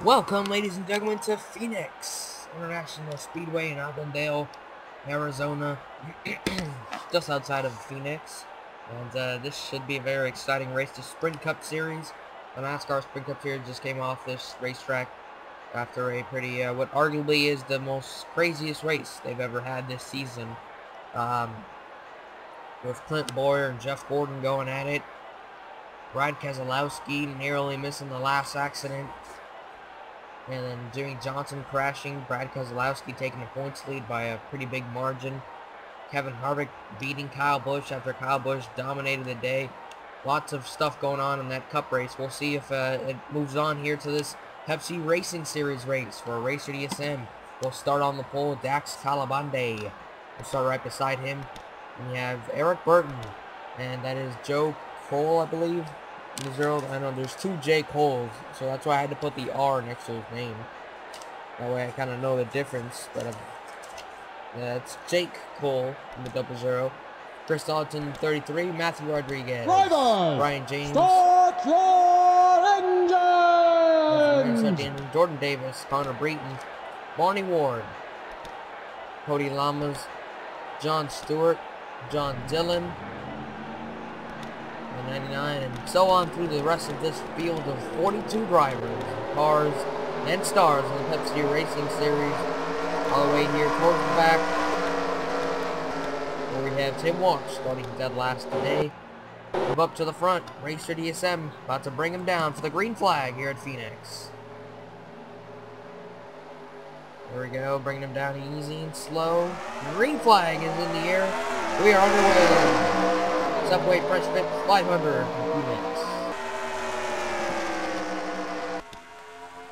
Welcome, ladies and gentlemen, to Phoenix International Speedway in Avondale, Arizona, just outside of Phoenix. And this should be a very exciting race. The Sprint Cup Series, the NASCAR Sprint Cup Series, just came off this racetrack after a pretty, what arguably is the most craziest race they've ever had this season. With Clint Boyer and Jeff Gordon going at it. Brad Keselowski narrowly missing the last accident. And then Jimmy Johnson crashing. Brad Keselowski taking the points lead by a pretty big margin. Kevin Harvick beating Kyle Busch after Kyle Busch dominated the day. Lots of stuff going on in that Cup race. We'll see if it moves on here to this Pepsi Racing Series race for Racer DSM. We'll start on the pole, Dax Calabande. We'll start right beside him. And you have Eric Burton, and that is Joe Cole, I believe. I know there's two J. Coles, so that's why I had to put the R next to his name. That way I kind of know the difference. But yeah, it's Jake Cole in the 00. Chris Dalton, 33. Matthew Rodriguez. Drivers, Ryan James. Start your engines! Jordan Davis. Connor Breton. Bonnie Ward. Cody Lamas. John Stewart. John Dillon. 99, and so on through the rest of this field of 42 drivers, cars, and stars in the Pepsi Racing Series. All the way here towards the back, where we have Tim Walsh starting dead last today. Move up to the front, Racer DSM about to bring him down for the green flag here at Phoenix. There we go, bringing him down easy and slow. The green flag is in the air. We are underway. Subway Fresh Fit 500 Phoenix.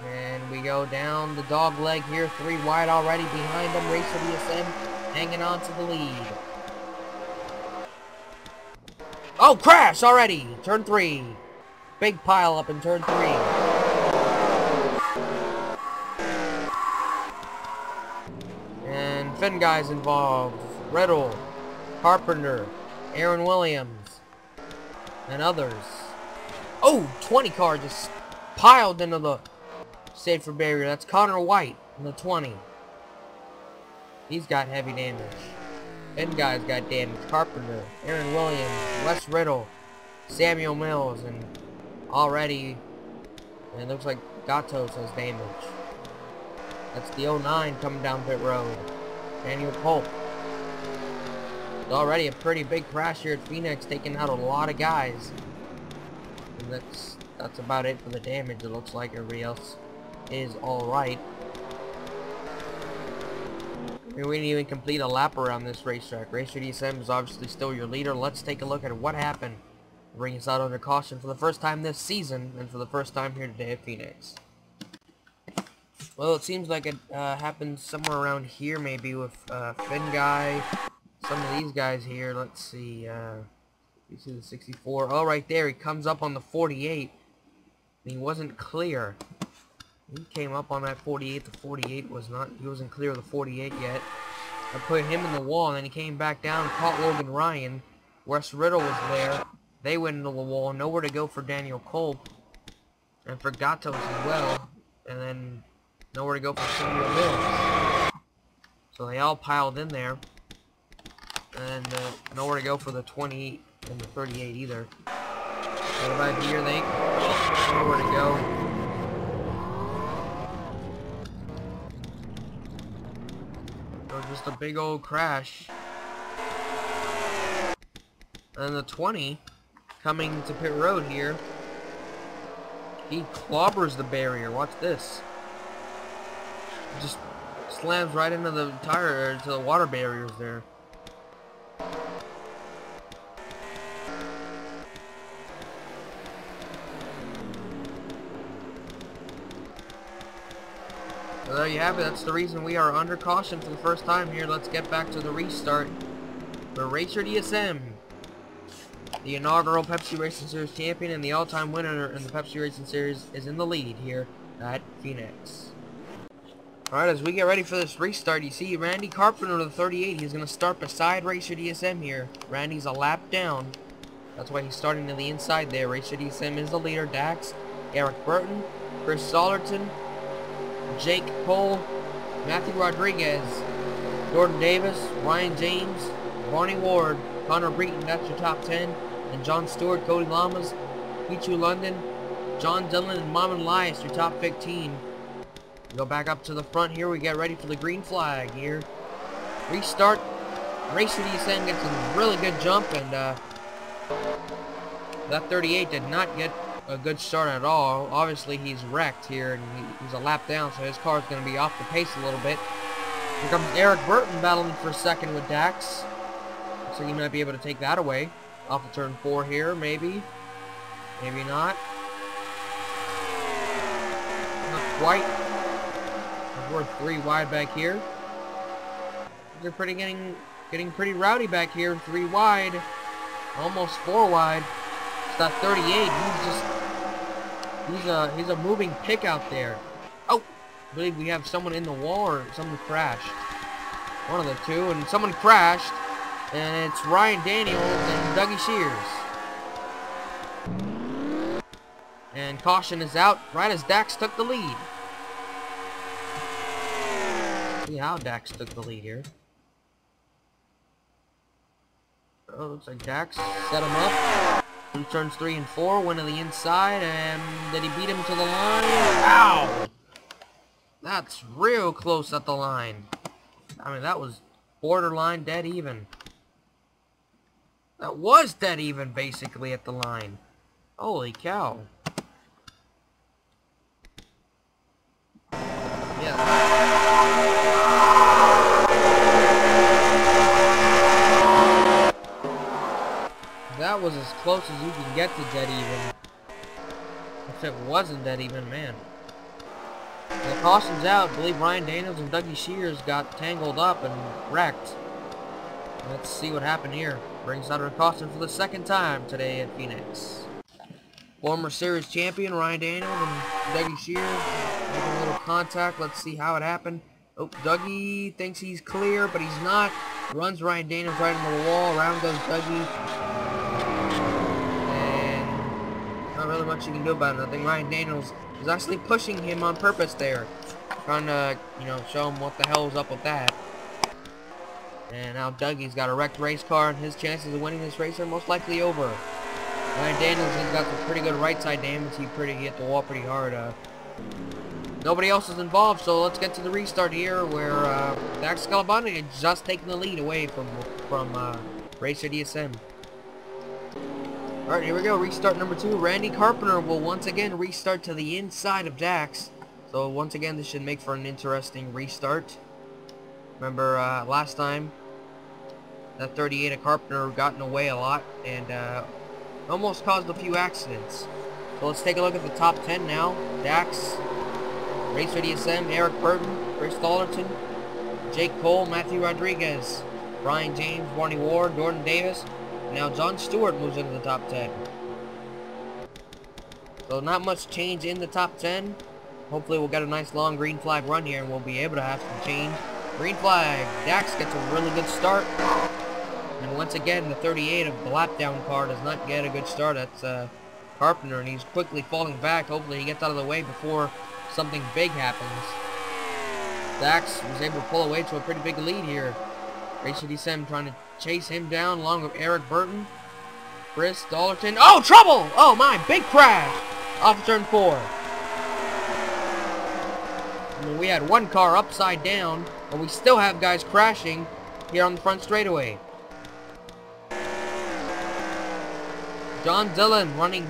And we go down the dog leg here, 3 wide already behind them. Racer DSM hanging on to the lead. Oh, crash already! Turn 3. Big pile up in turn 3. And Finn guys involved. Riddle, Carpenter, Aaron Williams, and others. Oh, 20 car just piled into the safer barrier. That's Connor White in the 20. He's got heavy damage. And guys got damage. Carpenter, Aaron Williams, Wes Riddle, Samuel Mills, and already, and it looks like Gatos has damage. That's the 09 coming down pit road. Daniel Pope. Already a pretty big crash here at Phoenix, taking out a lot of guys. And that's about it for the damage. It looks like everybody else is alright. We didn't even complete a lap around this racetrack. Racer DSM is obviously still your leader. Let's take a look at what happened. Bring us out under caution for the first time this season, and for the first time here today at Phoenix. Well, it seems like it happened somewhere around here, maybe with Finn Guy. Some of these guys here, let's see, you see the 64, oh right there, he comes up on the 48, and he wasn't clear. He came up on that 48, the 48 was not, he wasn't clear of the 48 yet. I put him in the wall, and then he came back down, caught Logan Ryan. Wes Riddle was there, they went into the wall, nowhere to go for Daniel Culp, and for Gatos as well, and then nowhere to go for Samuel Mills. So they all piled in there. And nowhere to go for the 28 and the 38 either. What about here, they nowhere to go. So just a big old crash. And the 20 coming to pit road here, he clobbers the barrier. Watch this. Just slams right into the tire, or to the water barriers there. So there you have it. That's the reason we are under caution for the first time here. Let's get back to the restart. For Racer DSM, the inaugural Pepsi Racing Series champion and the all-time winner in the Pepsi Racing Series, is in the lead here at Phoenix. Alright, as we get ready for this restart, you see Randy Carpenter, the 38. He's going to start beside Racer DSM here. Randy's a lap down. That's why he's starting to the inside there. Racer DSM is the leader. Dax, Eric Burton, Chris Sollerton, Jake Cole, Matthew Rodriguez, Jordan Davis, Ryan James, Barney Ward, Connor Breton, that's your top 10, and John Stewart, Cody Lamas, Pichu London, John Dillon, and Mom and Elias, your top 15. Go back up to the front here. We get ready for the green flag here. Restart. Racer DSM gets a really good jump, and that 38 did not get a good start at all. Obviously, he's wrecked here, and he's a lap down, so his car is going to be off the pace a little bit. Here comes Eric Burton battling for second with Dax. So he might be able to take that away. Off of turn 4 here, maybe. Maybe not. Not quite. We're 3 wide back here. They're getting pretty rowdy back here. 3 wide. Almost 4 wide. It's that 38. He's a moving pick out there. Oh! I believe we have someone in the wall, or someone crashed. One of the two, and someone crashed. And it's Ryan Daniels and Dougie Shears. And caution is out right as Dax took the lead. See how Dax took the lead here. Oh, looks like Dax set him up. He turns 3 and 4, went to the inside, and did he beat him to the line? Ow! That's real close at the line. I mean, that was borderline dead even. That was dead even, basically, at the line. Holy cow. Yeah. That was as close as you can get to dead even. If it wasn't dead even, man. The caution's out. I believe Ryan Daniels and Dougie Shears got tangled up and wrecked. Let's see what happened here. Brings out a caution for the second time today at Phoenix. Former series champion Ryan Daniels and Dougie Shears making a little contact. Let's see how it happened. Oh, Dougie thinks he's clear, but he's not. Runs Ryan Daniels right into the wall. Around goes Dougie. And not really much you can do about it. I think Ryan Daniels is actually pushing him on purpose there. Trying to, you know, show him what the hell is up with that. And now Dougie's got a wrecked race car, and his chances of winning this race are most likely over. Ryan Daniels has got some pretty good right side damage. He hit the wall pretty hard. Nobody else is involved, so let's get to the restart here, where Dax Scalabani is just taking the lead away from Racer DSM. Alright, here we go. Restart number 2. Randy Carpenter will once again restart to the inside of Dax. So once again, this should make for an interesting restart. Remember last time, that 38 of Carpenter got in the way a lot and almost caused a few accidents. So let's take a look at the top 10 now. Dax, Racer DSM, Eric Burton, Chris Dollerton, Jake Cole, Matthew Rodriguez, Brian James, Barney Ward, Jordan Davis. Now John Stewart moves into the top 10. So not much change in the top 10. Hopefully we'll get a nice long green flag run here and we'll be able to have some change. Green flag. Dax gets a really good start. And once again, the 38 of the lap down car does not get a good start. That's Carpenter, and he's quickly falling back. Hopefully he gets out of the way before something big happens. Dax was able to pull away to a pretty big lead here. Racer DSM trying to chase him down along with Eric Burton. Chris Dollerton. Oh, trouble! Oh my, big crash! Off turn 4. I mean, we had one car upside down, and we still have guys crashing here on the front straightaway. John Dillon running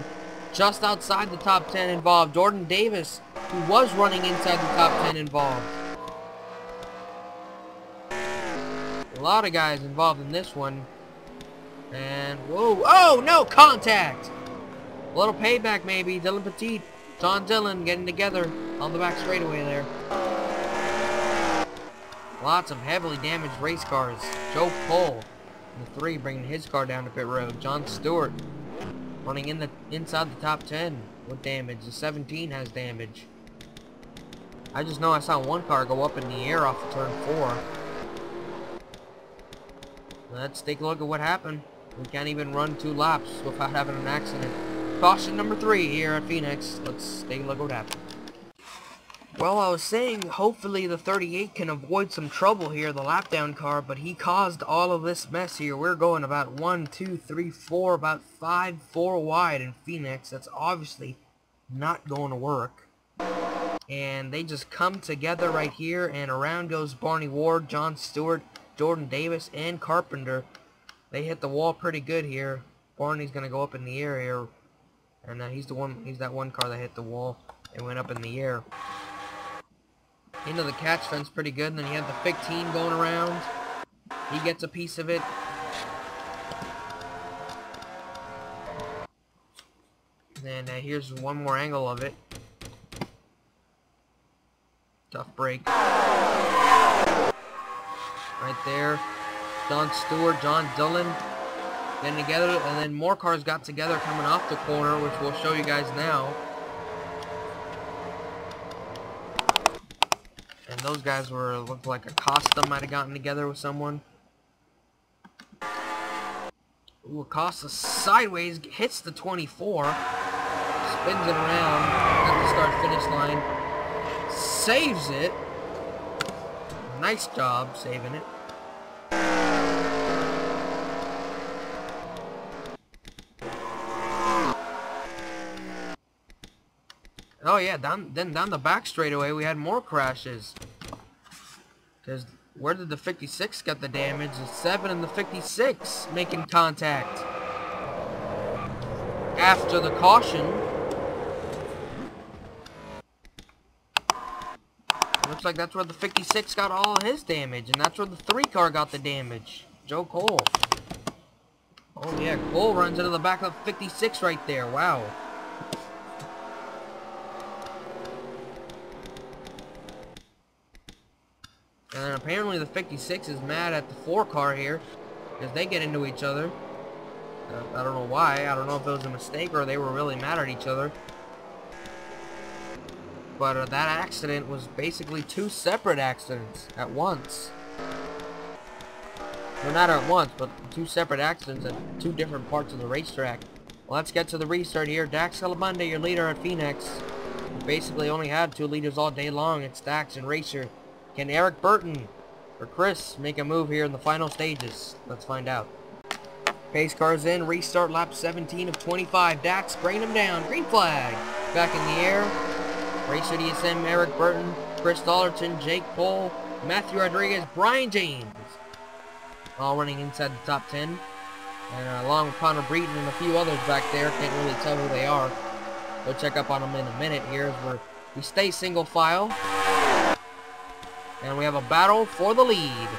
just outside the top 10 involved. Jordan Davis, who was running inside the top 10 involved. A lot of guys involved in this one. And, whoa, oh no, contact! A little payback maybe. Dylan Petit, John Dillon getting together on the back straightaway there. Lots of heavily damaged race cars. Joe Cole, the 3, bringing his car down to pit road. John Stewart running inside the top 10 with damage. The 17 has damage. I just know I saw one car go up in the air off of turn 4. Let's take a look at what happened. We can't even run 2 laps without having an accident. Caution number 3 here at Phoenix. Let's take a look at what happened. Well, I was saying hopefully the 38 can avoid some trouble here, the lap down car, but he caused all of this mess here. We're going about 1, 2, 3, 4, about 5, 4 wide in Phoenix. That's obviously not going to work. And they just come together right here, and around goes Barney Ward, John Stewart, Jordan Davis, and Carpenter. They hit the wall pretty good here. Barney's going to go up in the air here. And he's that one car that hit the wall and went up in the air. Into the catch fence pretty good, and then you have the 15 going around. He gets a piece of it. And here's one more angle of it. Tough break. Right there. John Stewart, John Dillon getting together, and then more cars got together coming off the corner, which we'll show you guys now. And those guys looked like Acosta might have gotten together with someone. Ooh, Acosta sideways hits the 24, spins it around at the start-finish line, saves it. Nice job saving it. Oh yeah, down the back straightaway we had more crashes. Because where did the 56 get the damage? The 7 and the 56 making contact. After the caution. Looks like that's where the 56 got all of his damage, and that's where the 3 car got the damage. Joe Cole. Oh yeah, Cole runs into the back of the 56 right there. Wow. And apparently the 56 is mad at the 4 car here, because they get into each other. I don't know why. I don't know if it was a mistake or they were really mad at each other. But that accident was basically 2 separate accidents at once. Well, not at once, but 2 separate accidents at 2 different parts of the racetrack. Well, let's get to the restart here. Dax Calabunde, your leader at Phoenix. We basically only had 2 leaders all day long. It's Dax and Racer. Can Eric Burton or Chris make a move here in the final stages? Let's find out. Pace cars in. Restart lap 17 of 25. Dax bringing him down. Green flag. Back in the air. Racer DSM, Eric Burton, Chris Dollerton, Jake Cole, Matthew Rodriguez, Brian James. All running inside the top 10. And along with Connor Breton and a few others back there. Can't really tell who they are. We'll check up on them in a minute here as we stay single file. And we have a battle for the lead.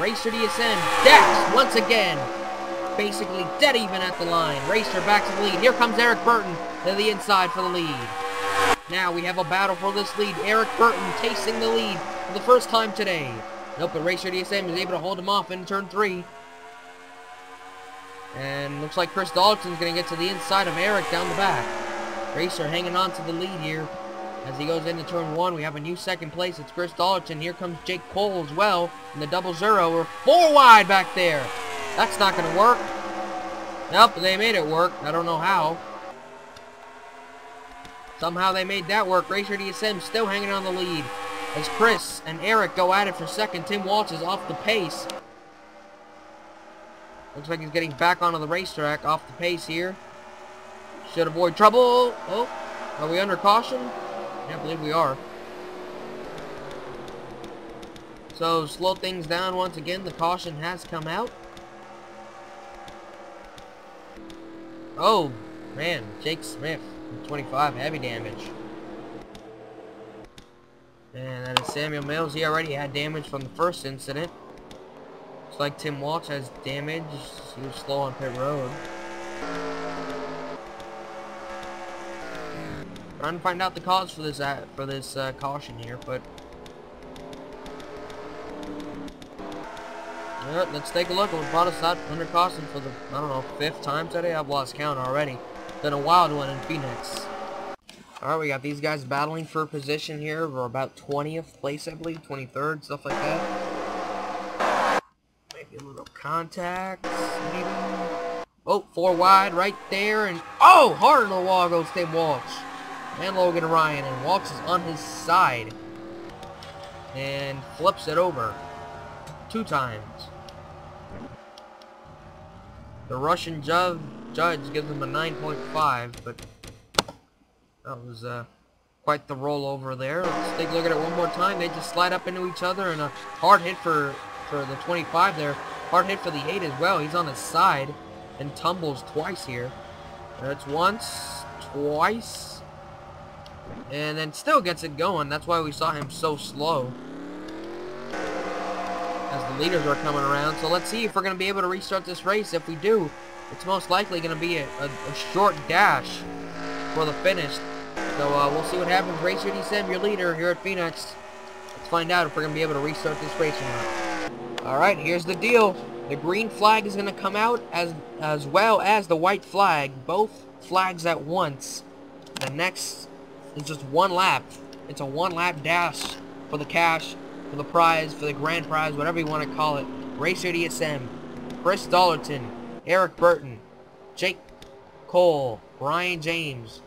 Racer DSM, Dax once again. Basically dead even at the line. Racer back to the lead. Here comes Eric Burton to the inside for the lead. Now we have a battle for this lead. Eric Burton tasting the lead for the first time today. Nope, but Racer DSM is able to hold him off in turn 3. And looks like Chris Dalton's going to get to the inside of Eric down the back. Racer hanging on to the lead here. As he goes into turn 1, we have a new second place. It's Chris Dalton. Here comes Jake Cole as well. In the 00. We're 4 wide back there. That's not going to work. Nope, they made it work. I don't know how. Somehow they made that work. Racer DSM still hanging on the lead. As Chris and Eric go at it for second. Tim Walsh is off the pace. Looks like he's getting back onto the racetrack. Off the pace here. Should avoid trouble. Oh, are we under caution? I can't believe we are. So, slow things down once again. The caution has come out. Oh, man. Jake Smith, 25, heavy damage. And that is Samuel Mills. He already had damage from the first incident. Looks like Tim Walsh has damage. He was slow on pit road. Trying to find out the cause for this caution here, but alright, let's take a look. We brought us out under caution for the, I don't know, 5th time today. I've lost count already. Been a wild one in Phoenix. Alright, we got these guys battling for position here. We're about 20th place, I believe, 23rd, stuff like that. Maybe a little contact, maybe. Oh, 4 wide right there, and oh, hard on the wall goes Tim Walsh. and Logan Ryan, and Walks is on his side and flips it over 2 times. The Russian judge gives him a 9.5, but that was quite the rollover there. Let's take a look at it one more time. They just slide up into each other, and a hard hit for the 25 there. Hard hit for the 8 as well. He's on his side and tumbles twice here. That's once, twice, and then still gets it going. That's why we saw him so slow as the leaders are coming around. So let's see if we're going to be able to restart this race. If we do, it's most likely going to be a short dash for the finish. So we'll see what happens. Racer DSM, your leader here at Phoenix. Let's find out if we're going to be able to restart this race or not. Alright, here's the deal. The green flag is going to come out as well as the white flag. Both flags at once. The next is just 1 lap. It's a 1-lap dash for the cash, for the prize, for the grand prize, whatever you want to call it. Racer DSM, Chris Dollerton, Eric Burton, Jake Cole, Brian James,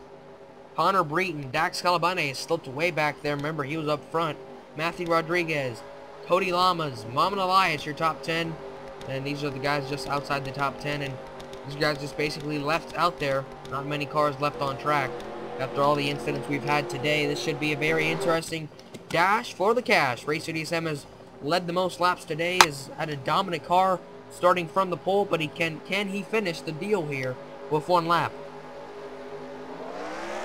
Connor Breton, Dax Calabane slipped way back there. Remember, he was up front. Matthew Rodriguez, Cody Lamas, Mom and Elias, your top 10. And these are the guys just outside the top 10. And these guys just basically left out there. Not many cars left on track. After all the incidents we've had today, this should be a very interesting dash for the cash. Racer DSM has led the most laps today, has had a dominant car starting from the pole, but can he finish the deal here with 1 lap?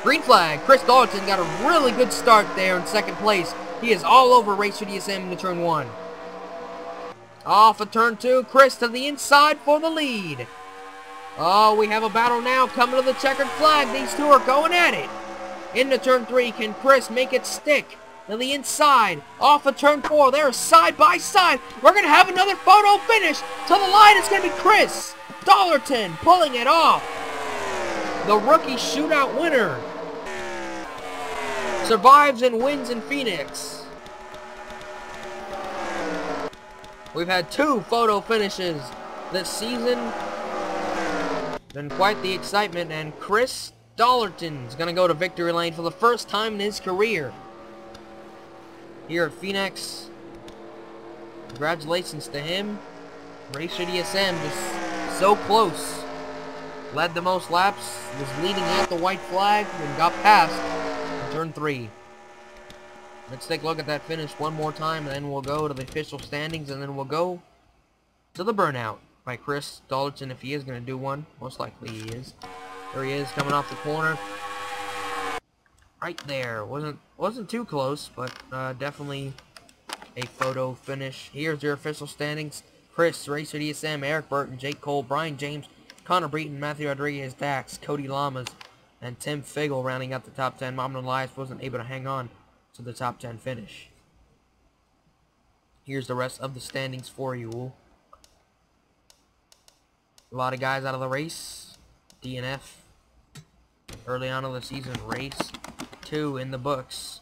Green flag. Chris Dalton got a really good start there in 2nd place. He is all over Racer DSM in the turn 1. Off of turn 2, Chris to the inside for the lead. Oh, we have a battle now coming to the checkered flag. These two are going at it. Into turn 3, can Chris make it stick? To the inside, off of turn 4, they're side by side. We're going to have another photo finish. To the line, it's going to be Chris Dollerton pulling it off. The rookie shootout winner survives and wins in Phoenix. We've had 2 photo finishes this season. Been quite the excitement, and Chris Dollerton is going to go to victory lane for the first time in his career here at Phoenix. Congratulations to him. Racer DSM just so close. Led the most laps, was leading at the white flag, and got past in turn 3. Let's take a look at that finish one more time, and then we'll go to the official standings, and then we'll go to the burnout by Chris Dollerton, if he is going to do one. Most likely he is. There he is, coming off the corner. Right there. Wasn't too close, but definitely a photo finish. Here's your official standings. Chris, Racer DSM, Eric Burton, Jake Cole, Brian James, Connor Breton, Matthew Rodriguez, Dax, Cody Lamas, and Tim Figgle rounding out the top 10. Mom and Elias wasn't able to hang on to the top 10 finish. Here's the rest of the standings for you. A lot of guys out of the race. DNF early on in the season. Race 2 in the books.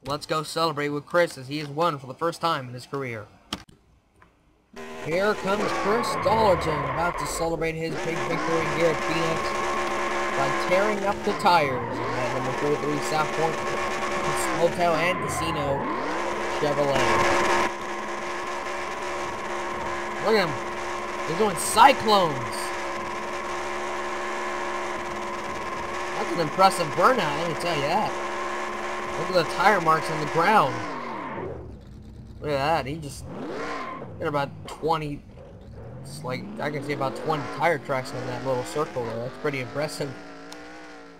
Let's go celebrate with Chris as he has won for the first time in his career. Here comes Chris Dollerton, about to celebrate his big victory here at Phoenix by tearing up the tires in that number 43 South Point Hotel and Casino Chevrolet. Look at him. He's doing cyclones. That's an impressive burnout, let me tell you that. Look at the tire marks on the ground. Look at that. He just hit about 20. It's like, I can see about 20 tire tracks in that little circle there. That's pretty impressive.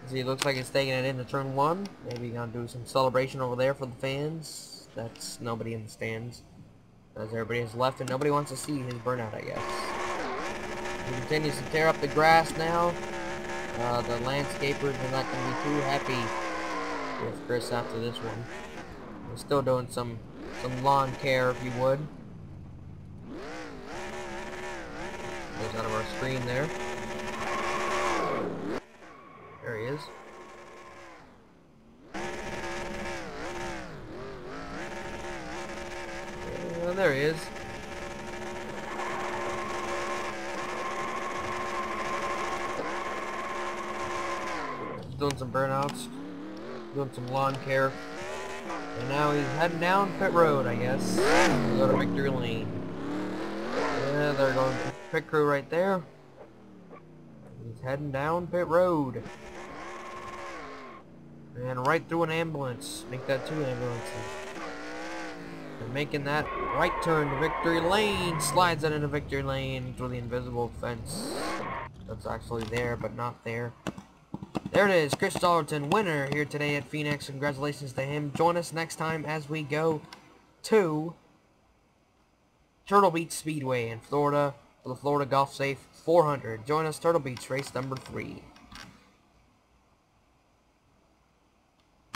See, it looks like he's taking it into turn 1. Maybe gonna do some celebration over there for the fans. That's nobody in the stands, as everybody has left and nobody wants to see his burnout, I guess. He continues to tear up the grass now. The landscapers are not going to be too happy with Chris after this one. We're still doing some lawn care, if you would. Goes out of our screen there. There he is. There he is. Doing some burnouts. doing some lawn care. And now he's heading down pit road, I guess. To go to victory lane. Yeah, they're going to pit crew right there. He's heading down pit road. And right through an ambulance. Make that 2 ambulances. And making that right turn to victory lane. Slides it into victory lane through the invisible fence. That's actually there, but not there. There it is. Chris Dallerton, winner here today at Phoenix. Congratulations to him. Join us next time as we go to Turtle Beach Speedway in Florida for the Florida Golf Safe 400. Join us, Turtle Beach, race number 3.